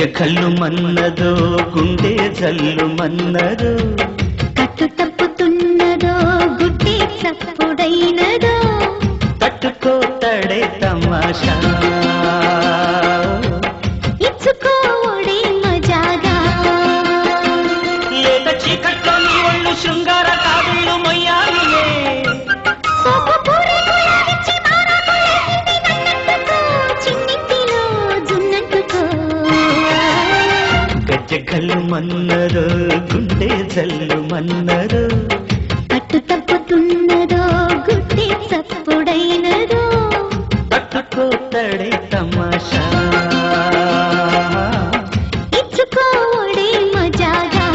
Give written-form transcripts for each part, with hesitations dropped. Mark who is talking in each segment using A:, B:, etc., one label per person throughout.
A: గజ్జె కళ్ళు మన్నదో గుండె జల్లు మన్నదో
B: కట్టు తప్పుతున్నదో గుడ్డే చప్పుడైనదో
A: తట్టుకోతడే తమాషా
B: ఇచ్చుకోడే మజాగా
A: లేత చీకట్లో నీ ఒళ్ళు శృంగార కావిళ్ళు మొయ్యాలియే గజ్జె కళ్ళు మన్నదో గుండె జల్లు మన్నదో
B: కట్టు తప్పుతున్నదో గుడ్డే చప్పుడైనదో
A: తట్టుకోతడే తమాషా
B: ఇచ్చుకోడే మజాగా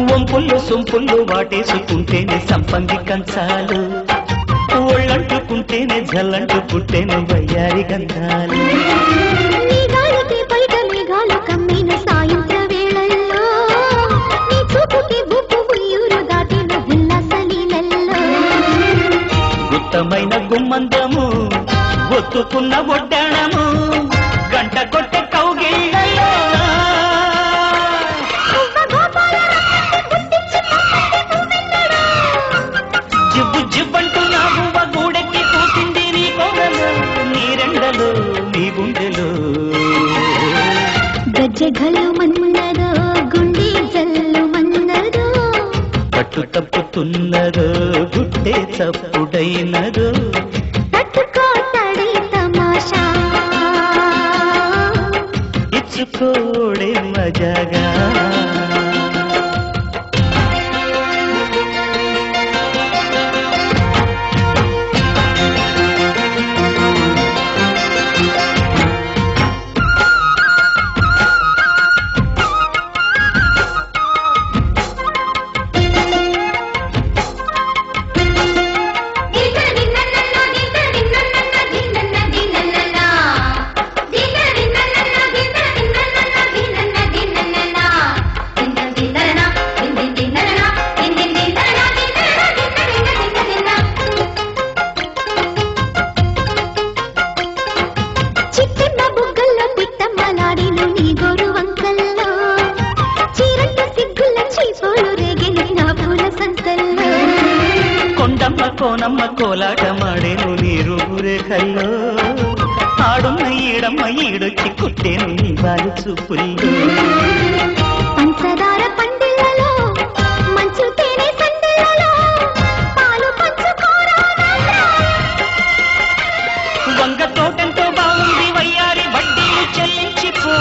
A: వంపుళ్ళు సొంపుళ్ళు వాటేసుకుంటేనే సంపంగి కంచాలు ఒళ్ళంటుకుంటేనే జల్లంటుకుంటేనే వయ్యారి గంధాలు
B: మేఘాలకి బయట మేఘాలు కమ్మిన సాయంత్ర వేళల్లో నీ చూపుకి బుక్కు ఉయ్యూరు దాటిన ఉల్లాసలీలల్లో
A: గుత్తమైన గుమ్మందము ఒత్తుకున్న ఒడ్డాణము గంట కొట్టే కౌగిళ్ళలో జివ్వు జివ్వంటూ నా బువ్వ గూడెక్కి కూసింది నీ కోడలో నీ రెండలో నీ గుండెలో
B: గజ్జె గల్లు మన్నదో గుండె జల్లు మన్నదో
A: పట్టు తప్పుతున్నదో గుడ్డే చప్పుడైనదో
B: తట్టుకోతడే తమాషా
A: ఇచ్చుకోడే మజాగా కోనమ్మ కోలాటమాడేను నీరు రేఖల్లో ఆడున్న ఈడమ్మ ఈడొచ్చి కుట్టేను నీ బాలు చూపుల్లో
B: పంచదార పండిళ్ళలో మంచు తేనె సండిళ్ళలో పాలు పంచుకోరా
A: వంగ తోటంతో బాగుంది వయ్యారి వడ్డీలు చెల్లించిపో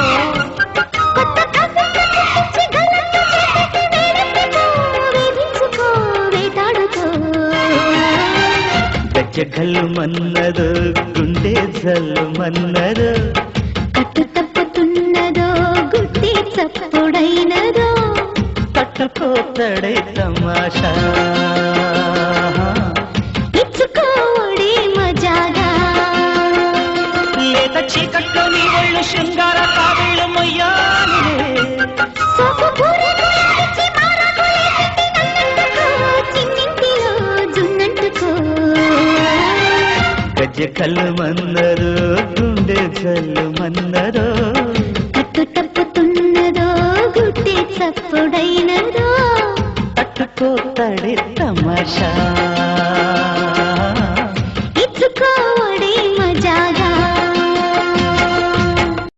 B: కొత్త కసంచి గల్లంతు చేసేసి వేడెత్తుకో వేధించుకో వేటాడుకో
A: గజ్జె కళ్ళు మన్నదో గుండె జల్లు మన్నదో
B: కట్టు తప్పుతున్నదో గుడ్డే చప్పుడైనదో
A: తట్టుకోతడే తమాషా
B: ఇచ్చుకోడే మజాగా
A: లేత చీకట్లో నీ ఒళ్ళు శృంగార కావిళ్ళు మొయ్యాలిలే
B: సోపు పూరేకు ఇచ్చి మారకు లేచి నన్నంటుకో చిన్నింటిలో జున్నంటుకో
A: గజ్జె కళ్ళు మన్నదో గుండె జల్లు మన్నదో
B: కట్టు తప్పుతున్నదో గుడ్డే చప్పుడైనదో
A: తట్టుకోతడే తమాషా